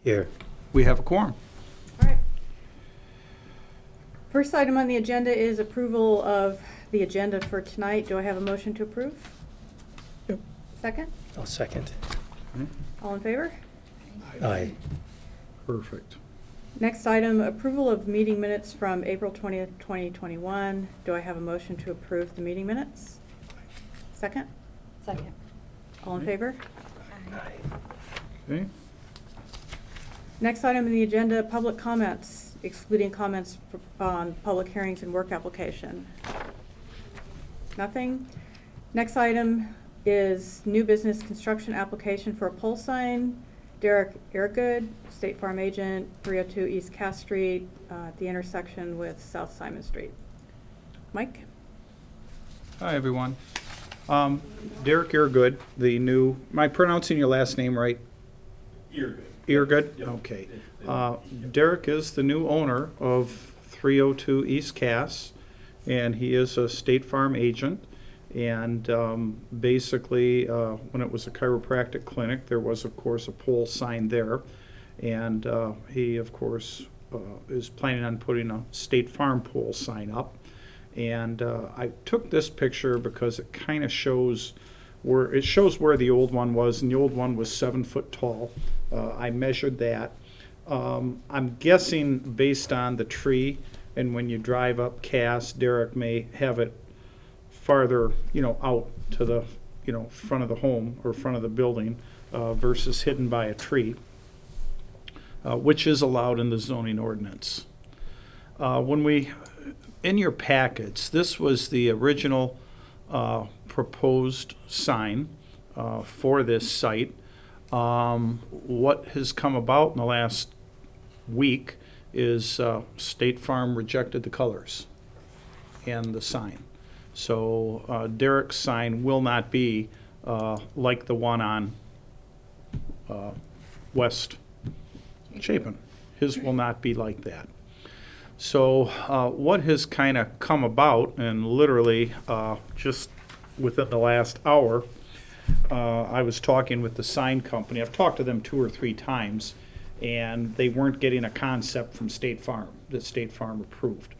Here. We have a quorum. All right. First item on the agenda is approval of the agenda for tonight. Do I have a motion to approve? Yep. Second? I'll second. All in favor? Aye. Perfect. Next item, approval of meeting minutes from April 20th, 2021. Do I have a motion to approve the meeting minutes? Second? Second. All in favor? Aye. Okay. Next item on the agenda, public comments, excluding comments on public hearings and work application. Nothing. Next item is new business construction application for a pole sign. Derek Airgood, State Farm Agent, 302 East Cass Street, at the intersection with South Simon Street. Mike? Hi, everyone. Derek Eargood, the new, am I pronouncing your last name right? Eargood. Eargood? Yep. Okay. Yep. Derek is the new owner of 302 East Cass, and he is a State Farm agent. And basically, when it was a chiropractic clinic, there was, of course, a pole sign there. And he, of course, is planning on putting a State Farm pole sign up. And I took this picture because it kind of shows where the old one was, and the old one was 7 foot tall. I measured that. I'm guessing based on the tree, and when you drive up Cass, Derek may have it farther, out to the, front of the home or front of the building versus hidden by a tree, which is allowed in the zoning ordinance. In your packets, this was the original proposed sign for this site. What has come about in the last week is State Farm rejected the colors and the sign. So Derek's sign will not be like the one on West Chapin. His will not be like that. So what has kind of come about, and literally just within the last hour, I was talking with the sign company. I've talked to them 2 or 3 times, and they weren't getting a concept from State Farm that State Farm approved.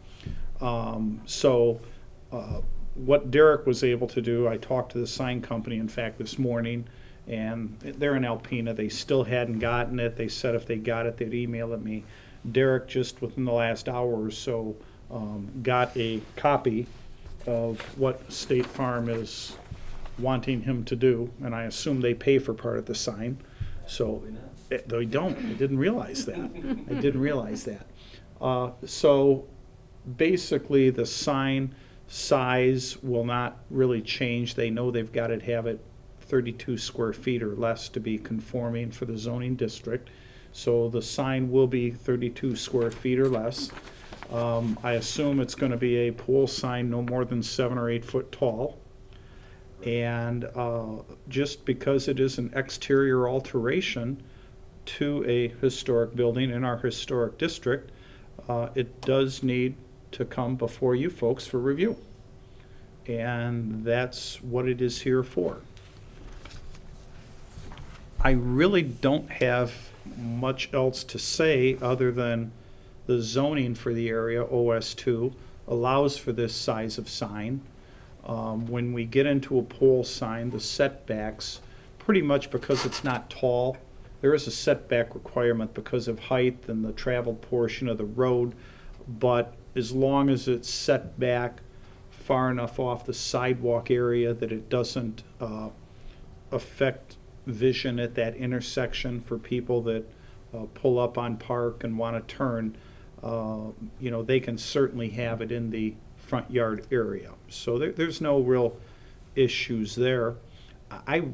What Derek was able to do, I talked to the sign company, in fact, this morning, and they're in Alpena. They still hadn't gotten it. They said if they got it, they'd email it me. Derek, just within the last hour or so, got a copy of what State Farm is wanting him to do, and I assume they pay for part of the sign. So they don't. I didn't realize that. So basically, the sign size will not really change. They know they've got to have it 32 square feet or less to be conforming for the zoning district. So the sign will be 32 square feet or less. I assume it's going to be a pole sign no more than 7 or 8 foot tall. And just because it is an exterior alteration to a historic building in our historic district, it does need to come before you folks for review. And that's what it is here for. I really don't have much else to say other than the zoning for the area, OS2, allows for this size of sign. When we get into a pole sign, the setbacks, pretty much because it's not tall, there is a setback requirement because of height and the traveled portion of the road, but as long as it's set back far enough off the sidewalk area that it doesn't affect vision at that intersection for people that pull up on Park and want to turn, they can certainly have it in the front yard area. So there's no real issues there. I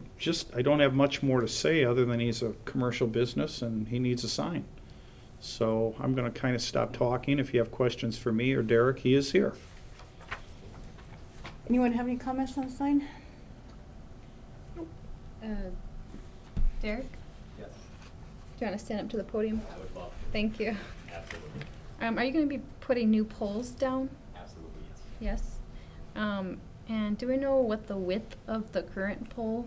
don't have much more to say other than he's a commercial business and he needs a sign. So I'm going to kind of stop talking. If you have questions for me or Derek, he is here. Anyone have any comments on the sign? Derek? Yes, Do you want to stand up to the podium? I would love to. Thank you. Absolutely. Are you going to be putting new poles down? Absolutely, yes. Yes. And do we know what the width of the current pole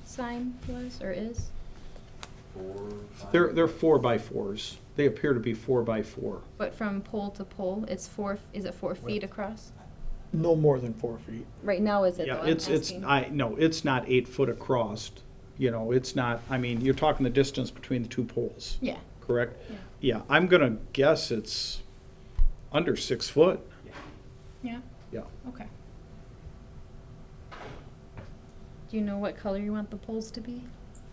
sign was or is? 4, 5? They're 4x4s. They appear to be 4x4. But from pole to pole, it's is it 4 feet across? No more than 4 feet. Right now, is it Yeah, though? it's, I'm asking. no, it's not 8 foot across. You know, it's not, I mean, you're talking the distance between the two poles, Yeah, correct? yeah. Yeah, I'm gonna guess it's under 6 foot. Yeah. Yeah, Yeah. okay. Do you know what color you want the poles to be?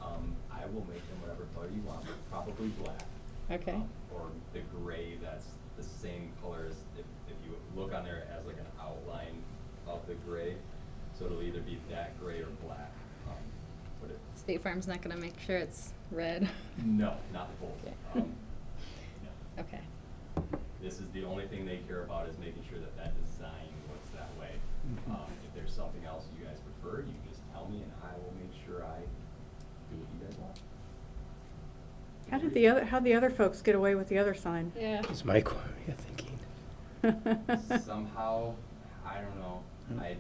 I will make them whatever color you want, probably black. Okay. Or the gray that's the same color as, if you look on there, it has like an outline of the gray. So it'll either be that gray or black. But it, State Farm's not gonna make sure it's red. no, not the poles. Okay. No. Okay. This is the only thing they care about, is making sure that that design looks that way. If there's something else you guys prefer, you just tell me and I will make sure I do what you guys want. How'd the other folks get away with the other sign? Yeah. Is Mike thinking? Somehow, I don't know, Yeah.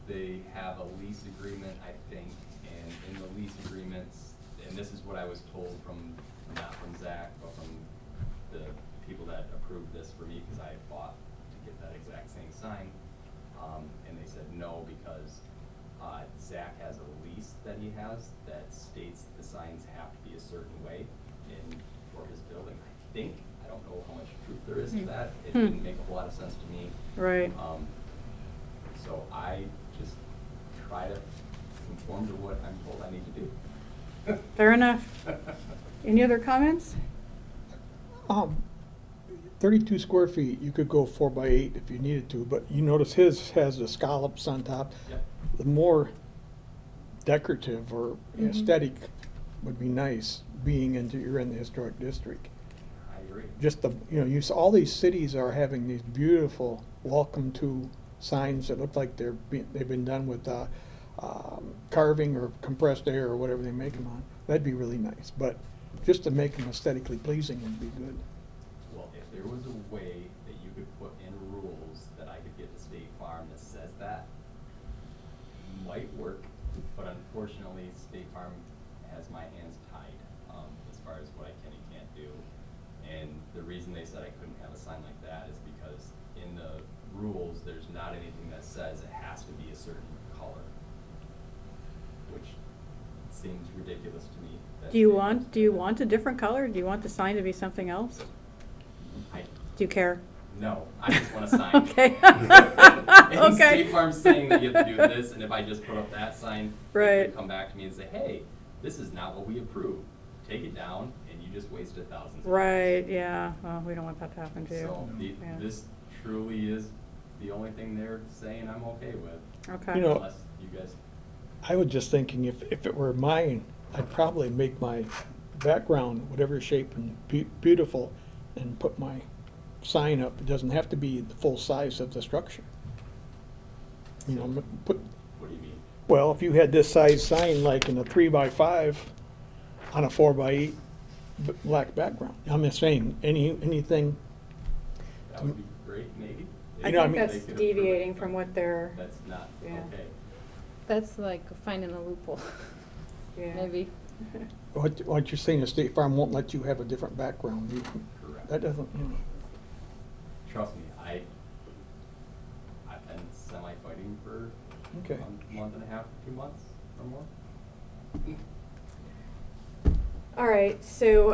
they have a lease agreement, I think, and in the lease agreements, and this is what I was told from, not from Zach, but from the people that approved this for me, because I had fought to get that exact same sign. And they said no, because Zach has a lease that he has that states the signs have to be a certain way for his building. I think, I don't know how much truth there is to that. It didn't make a whole lot of sense to me. Right. So I just try to conform to what I'm told I need to do. Fair enough. Any other comments? 32 square feet, you could go 4 by 8 if you needed to, but you notice his has the scallops on top. Yep. The more decorative or Mhm. aesthetic would be nice, being you're in the historic district. I agree. Just all these cities are having these beautiful welcome to signs that look like they've been done with carving or compressed air or whatever they make them on. That'd be really nice, but just to make them aesthetically pleasing would be good. Well, if there was a way that you could put in rules that I could get to State Farm that says that, might work, but unfortunately, State Farm has my hands tied, as far as what I can and can't do. And the reason they said I couldn't have a sign like that is because in the rules, there's not anything that says it has to be a certain color, which seems ridiculous to me. that Do you State Farm's want a different color? Do you want the sign to be something else? I, Do you care? no, I just want a sign. Okay. And Okay. State Farm's saying that you have to do this, and if I just put up that sign, they Right. could come back to me and say, hey, this is not what we approved. Take it down, and you just wasted thousands of dollars. Right, yeah, well, we don't want that to happen to you. So Yeah. this truly is the only thing they're saying I'm okay with. Okay. You know- Unless you guys, I was just thinking, if it were mine, I'd probably make my background whatever shape and beautiful and put my sign up. It doesn't have to be the full size of the structure. Put, what do you mean? well, if you had this size sign like in a 3 by 5 on a 4 by 8 black background. I'm just saying, anything, That would be great, maybe. I You know, I think mean- that's They could approve deviating it, from but what they're, That's not Yeah. okay. That's like finding a loophole, yeah. maybe. what you're saying is State Farm won't let you have a different background. Correct. That doesn't, Trust me, I've been semi-fighting for Okay. a month and a half, 2 months or more. All right, so,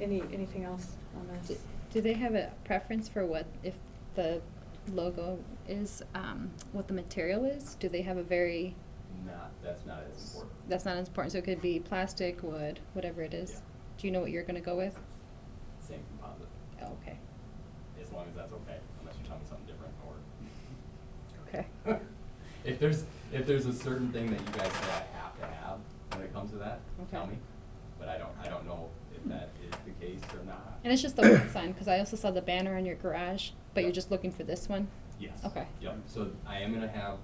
anything else on this? Do they have a preference for if the logo is, what the material is? Do they have a That's not as important. that's not as important, so it could be plastic, wood, whatever it is? Yeah. Do you know what you're gonna go with? Same composite, Oh, okay. as long as that's okay, unless you tell me something different, Okay. or if there's a certain thing that you guys say I have to have when it comes to that, tell Okay. me. But I don't know if that is the case or not. And it's just the one sign, because I also saw the banner in your garage, but you're Yep. just looking for this one? Yes. Okay. Yep, so I am gonna have,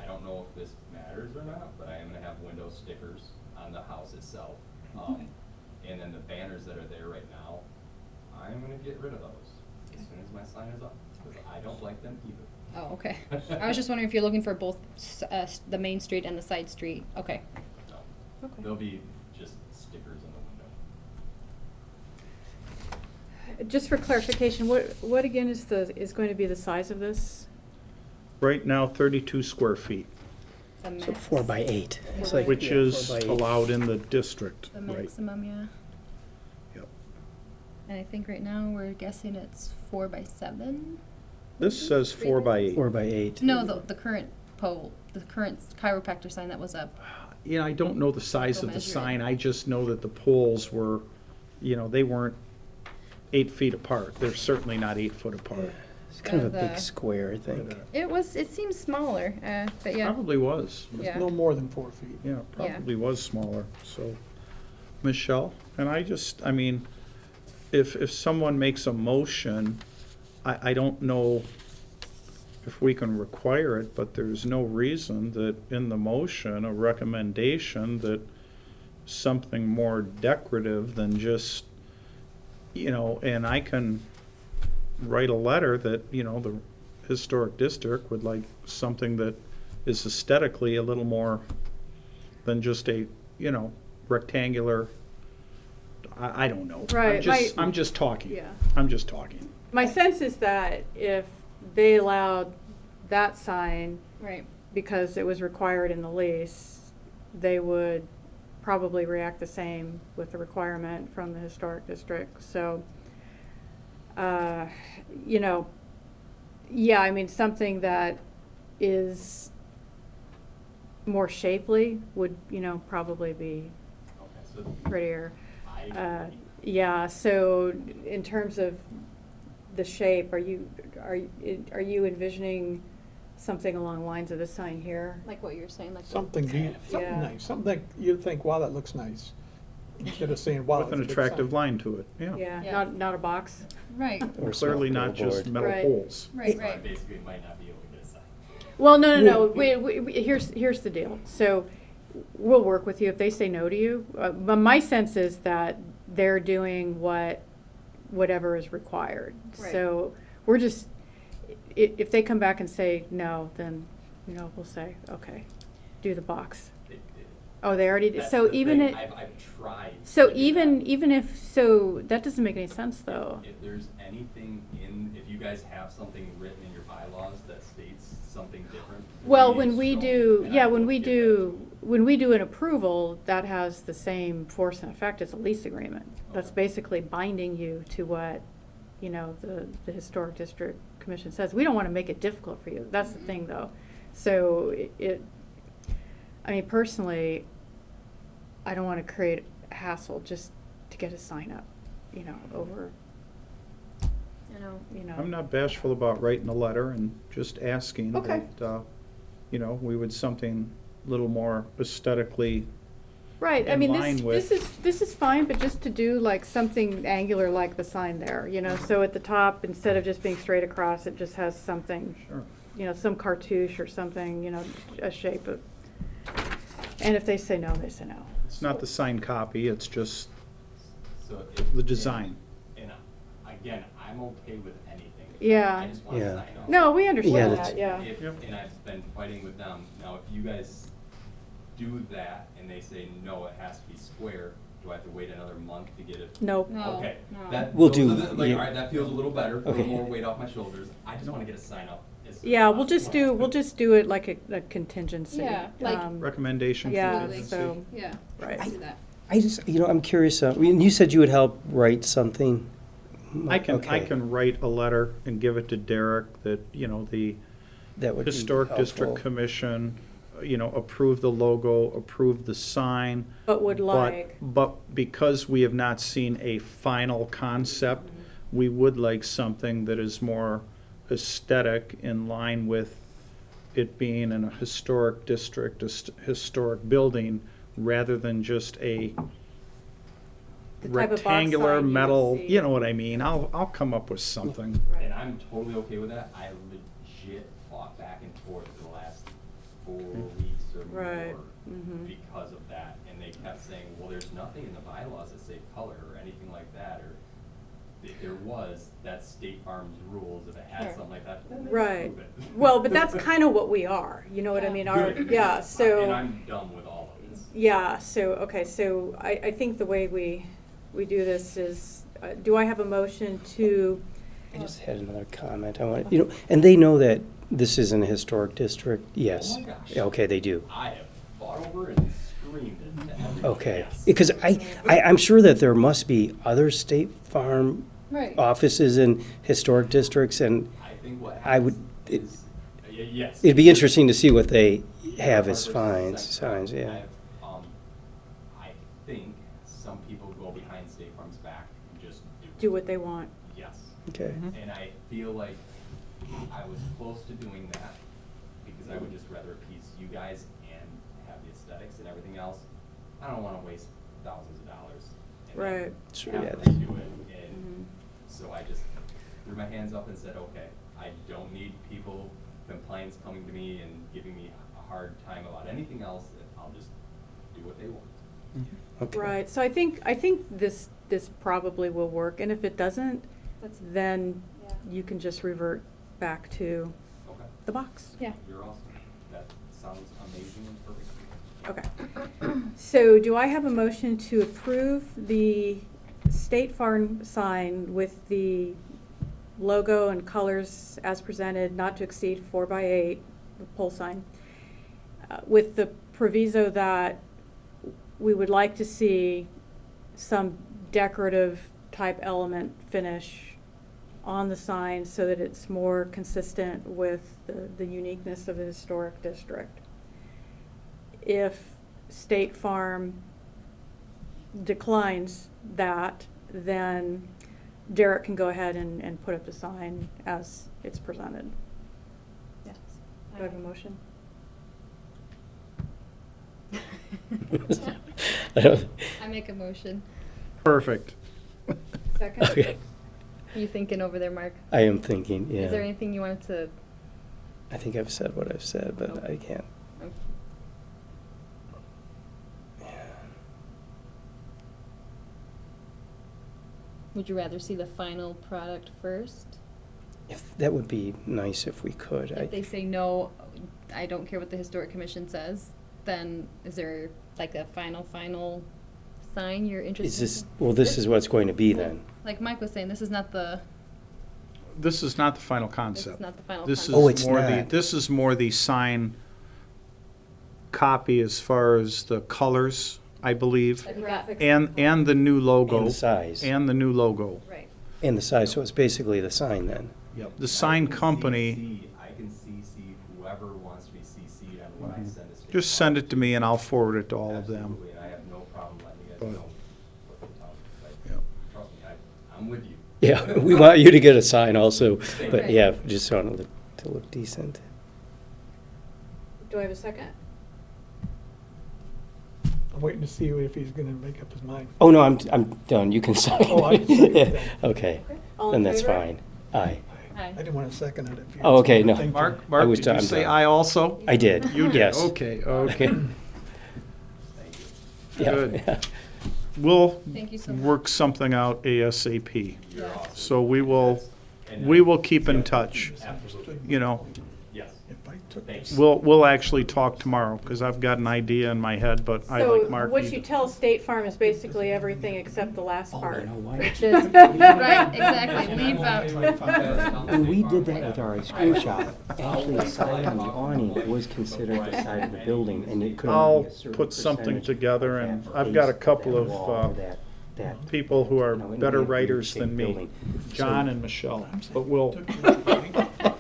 I don't know if this matters or not, but I am gonna have window stickers on the house itself. And then the banners that are there right now, I'm gonna get rid of those as soon as my sign is up, because I don't like them either. Oh, okay. I was just wondering if you're looking for both the main street and the side street. Okay. No. Okay. They'll be just stickers in the window. Just for clarification, what again is going to be the size of this? Right now, 32 square feet, The So max. 4 by 8. It's Four like, by which yeah, is 4 by 8. allowed in the district, The right? maximum, yeah. Yep. And I think right now we're guessing it's 4 by 7. This says 4 by 8. 4 by 8. No, the current pole, the current chiropractor sign that was up. You know, I don't know the size Go of the measure it. sign, I just know that the poles were, you know, they weren't 8 feet apart. They're certainly not 8 foot apart. It's kind of a The- big square, I think. It seems smaller, but yeah. Probably was. Yeah. No more than 4 feet. Yeah, Yeah. probably was smaller, so. Michelle, and I mean, if someone makes a motion, I don't know if we can require it, but there's no reason that in the motion, a recommendation that something more decorative than just, you know, and I can write a letter that, you know, the historic district would like something that is aesthetically a little more than just a, you know, rectangular, I don't know. Right, I'm just talking. Yeah. I'm just talking. My sense is that if they allowed that sign Right. because it was required in the lease, they would probably react the same with the requirement from the historic district. So, you know, yeah, I mean, something that is more shapely would, you know, probably be Okay, so prettier. I agree. Yeah, so in terms of the shape, are you envisioning something along the lines of this sign here? Like what you're saying, like. Something Yeah. nice, something that you think, wow, that looks nice. Instead of saying, wow, With that's an a big attractive sign. line to it, yeah. Yeah, Yeah. not a box. Right, Or Clearly small not just billboard. metal Right. poles. right, So I right. basically might not be able to get a sign. Well, no. Yeah. Here's the deal. So we'll work with you if they say no to you. But my sense is that they're doing whatever is required. Right. So we're just, if they come back and say no, then, you know, we'll say, okay, do the box. They did. Oh, they already did. That's So the even thing. it, I've tried. so to do even that. if, so that doesn't make any sense though. If there's anything if you guys have something written in your bylaws that states something different. Well, please when we show do, me, and yeah, I when will we get that to you. do an approval, that has the same force and effect as a lease agreement. That's Okay. basically binding you to what, you know, the Historic District Commission says. We don't want to make it difficult for you. That's the thing, though. So I mean, personally, I don't want to create a hassle just to get a sign up, you know, over, you know. I'm not bashful about writing a letter and just asking Okay. that, you know, we would something a little more aesthetically, Right, I in mean, line this is fine, but just to do like something angular like the sign there, you know, so at the top, instead of just being straight across, it just has something, sure. you know, some cartouche or something, you know, a shape of, and if they say no, they say no. It's not the signed copy, it's just So the design. And again, I'm okay with anything. Yeah. I just want to Yeah. sign off. No, we Yeah, understand that's- that, yeah. Yep. And I've been fighting with them. Now, if you guys do that and they say, no, it has to be square, do I have to wait another month to get it? Nope. No, Okay. no. That, We'll those do- are the- like, yeah. all right, that feels a little better, a Okay. little more weight off my shoulders. I just want to get a sign up. as soon as Yeah, we'll just possible. do it like a contingency. Yeah, like- Recommendation for Yeah, agency. so, Yeah. right. let's do that. I just, I'm curious, you said you would help write something. I can Okay. write a letter and give it to Derek that, you know, the That would be Historic District helpful. Commission, you know, approve the logo, approve the sign. But would like, But because we have not seen a final concept, we would like something that is more aesthetic in line with it being in a historic district, historic building, rather than just a the type of box rectangular sign you would metal, see. you know what I mean? I'll come up with something. Right. And I'm totally okay with that. I legit fought back and forth for the last 4 weeks or Right. more Mhm. because of that. And they kept saying, well, there's nothing in the bylaws that say color or anything like that, or if there was, that's State Farm's rules. If it had Sure. something like that, then they Right. approve it. Well, but that's kind of what we are, you know what I Yeah. mean? Good. Yeah, so. And I'm done with all of this. Yeah, okay, so I think the way we do this is, do I have a motion to, I just had another comment. I want, and they know that this isn't a historic district? Yes. Oh my gosh. Yeah, okay, they do. I have fought over and screamed it to everyone. Okay. Yes. Because I'm sure that there must be other State Farm Right. offices in historic districts, and I think what I would- happens is, yes. it'd be interesting to see what they have as 100% fines, correct. signs, yeah. I think some people go behind State Farm's back and just do what they want? Yes. Okay. And I feel like I was close to doing that because I would just rather appease you guys and have the aesthetics and everything else. I don't want to waste thousands of dollars. and then Right. Sure, have yeah. to do it. And Mhm. so I just threw my hands up and said, okay, I don't need people, complaints coming to me and giving me a hard time about anything else. I'll just do what they want. Okay. Right, so I think this probably will work, and if it doesn't, That's- then Yeah. you can just revert back to Okay. the box. Yeah. You're awesome. That sounds amazing and perfect. Okay. So do I have a motion to approve the State Farm sign with the logo and colors as presented, not to exceed 4x8, the pole sign, with the proviso that we would like to see some decorative type element finish on the sign so that it's more consistent with the uniqueness of the historic district. If State Farm declines that, then Derek can go ahead and put up the sign as it's presented. Yes. Do I have a motion? I don't- I make a motion. Perfect. Second? Okay. Are you thinking over there, Mark? I am thinking, yeah. Is there anything you wanted to? I think I've said what I've said, but Nope. I can't. Would you rather see the final product first? If, that would be nice if we could. If they say no, I don't care what the historic commission says, then is there like a final sign you're interested in? Is this, well, this is what it's going to be then. Like Mike was saying, this is not the, This is not the final concept. not the final This concept. Oh, is it's more not. this is more the sign copy as far as the colors, I believe, Like we got- and the new logo. And the size. And the new logo. Right. And the size, so it's basically the sign then. Yep. The sign company, I can CC whoever wants to be CC'd on what I Mhm. send to State just Farm. send it to me and I'll forward it to all of them. Absolutely, and I have no problem letting you guys But- know what the town is like. Yep. Trust me, I'm with you. Yeah, we want you to get a sign also, but Right. yeah, just want it to look decent. Do I have a second? I'm waiting to see if he's gonna make up his mind. Oh, no, I'm done. You can sign. Oh, I can second Yeah, that. okay, All in then that's favor? fine. Aye. Aye. I didn't want to second it if you. Oh, okay, no. Thank you. Mark, I was did you done, I'm say done. aye also? I did. You did, yes. okay, okay. Thank you. Yeah, Good. yeah. We'll Thank you so much. work something out ASAP. You're Yeah. awesome. So we will, And, we will keep in yeah, touch, Absolutely. you know. Yes. If I took Thank this. you. We'll actually talk tomorrow, because I've got an idea in my head, but I, like Mark. So what need you to- tell State Farm is basically everything except the last Oh, part. you know what? Which is. Right, exactly. Leave out. When we did that with our ice cream shop, actually the sign on the awning was considered the side of the building, and it could only I'll be a certain put something percentage together, of and that I've got a face, couple that of, wall, that, people who are you know, and better we have a writers than big me, building. John So- and Michelle, I'm saying but we'll, took this,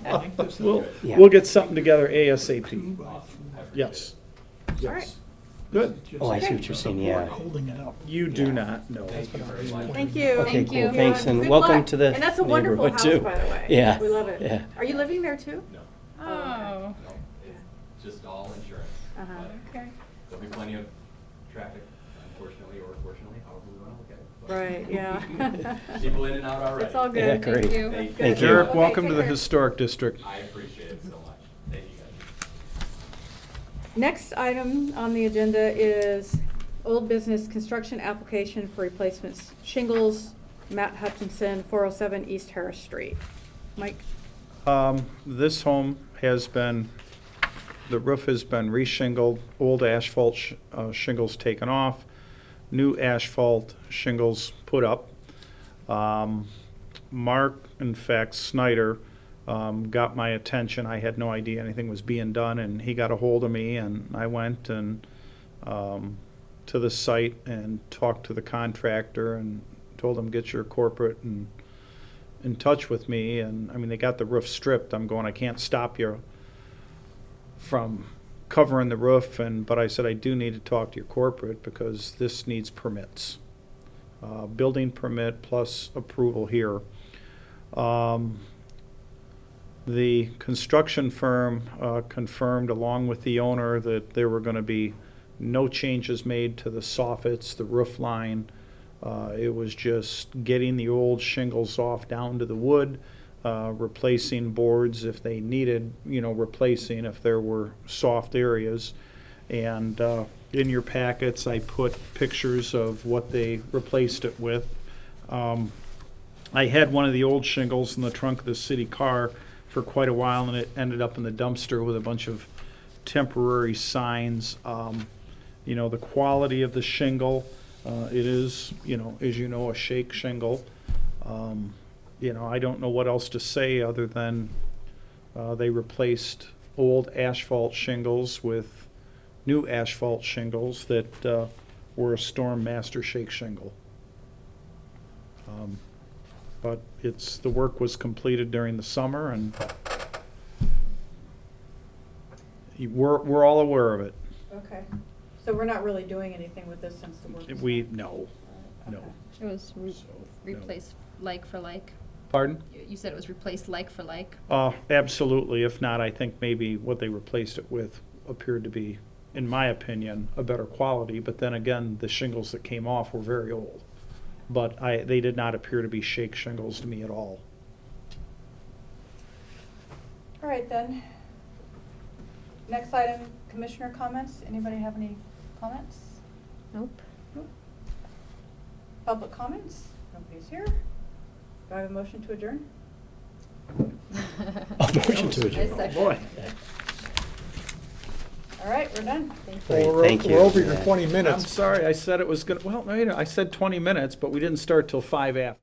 I think this is we'll, Yeah. we'll get something together ASAP. two by four. Yes. All right. Yes. Good. Oh, I see what you're saying, yeah. Holding it up. You do not know. Thank you very much. Thank you. Okay, Thank you. cool, thanks, and Good welcome luck. to the And that's a wonderful neighborhood, house, too. by the way. Yeah. We love it. Yeah. Are you living there too? No, Oh. no, it's just all insurance. Uh-huh. But Okay. There'll be plenty of traffic, unfortunately or fortunately, however we want to look at it. But- Right, yeah. People in and out already. It's all good. Yeah, great. Thank you. Thank you. Thank you. Derek, Okay, welcome take to the care. Historic District. I appreciate it so much. Thank you guys. Next item on the agenda is old business construction application for replacements shingles, Matt Hutchinson, 407 East Harris Street. Mike? This home has been The roof has been reshingled, old asphalt shingles taken off, new asphalt shingles put up. Mark, in fact, Snyder, got my attention. I had no idea anything was being done, and he got a hold of me, and I went and to the site and talked to the contractor and told him, get your corporate and in touch with me. And I mean, they got the roof stripped. I'm going, I can't stop you from covering the roof, but I said I do need to talk to your corporate because this needs permits. Building permit plus approval here. The construction firm confirmed along with the owner that there were going to be no changes made to the soffits, the roof line. It was just getting the old shingles off down to the wood, replacing boards if they needed, replacing if there were soft areas. And in your packets, I put pictures of what they replaced it with. I had one of the old shingles in the trunk of the city car for quite a while, and it ended up in the dumpster with a bunch of temporary signs. The quality of the shingle, it is, as you know, a shake shingle. I don't know what else to say other than they replaced old asphalt shingles with new asphalt shingles that were a Storm Master shake shingle. But the work was completed during the summer, and we're all aware of it. Okay. So we're not really doing anything with this since the work is done? No. Okay. It was So, no. replaced like for like. Pardon? You said it was replaced like for like. Absolutely. If not, I think maybe what they replaced it with appeared to be, in my opinion, a better quality. But then again, the shingles that came off were very old. But they did not appear to be shake shingles to me at all. All right, then. Next item, commissioner comments. Anybody have any comments? Nope. Public comments? Nobody's here. Do I have a motion to adjourn? Motion to adjourn. I second. Boy. All right, we're done. Thank you. Great, We're thank you. we're over your 20 I'm minutes. sorry, I said it was gonna, I said 20 minutes, but we didn't start till 5 after.